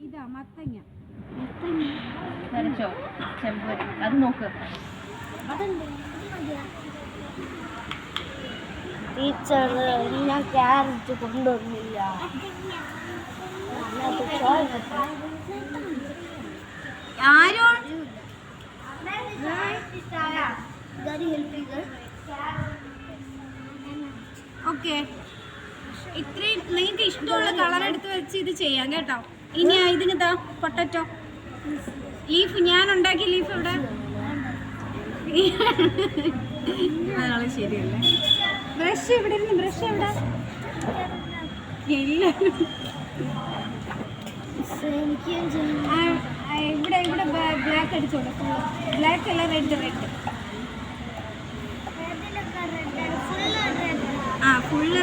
ഇതാ മത്തങ്ങ വരച്ചോ ചെമ്പൂര് അത് നോക്ക്. ടീച്ചർ ഞാൻ ക്യാരറ്റ് കൊണ്ടുവന്നില്ല. ആരോ ഓക്കെ, ഇത്രയും നിങ്ങൾക്ക് ഇഷ്ടമുള്ള കളർ എടുത്ത് വെച്ച് ഇത് ചെയ്യാം കേട്ടോ. ഇനി ഇതിനിതാ പൊട്ടറ്റോ ലീഫ്, ഞാൻ ഉണ്ടാക്കിയ ലീഫ് ഇവിടെ. അതാണ് ശരിയല്ലേ. ബ്രഷ് ഇവിടെ ഇരുന്ന്, ബ്രഷ് എവിടെ? ഇല്ല, ഇവിടെ ഇവിടെ ബ്ലാക്ക് അടിച്ചോളൂ. ബ്ലാക്ക് അല്ല, റെഡ് റെഡ്. ആ ഫുള്ള്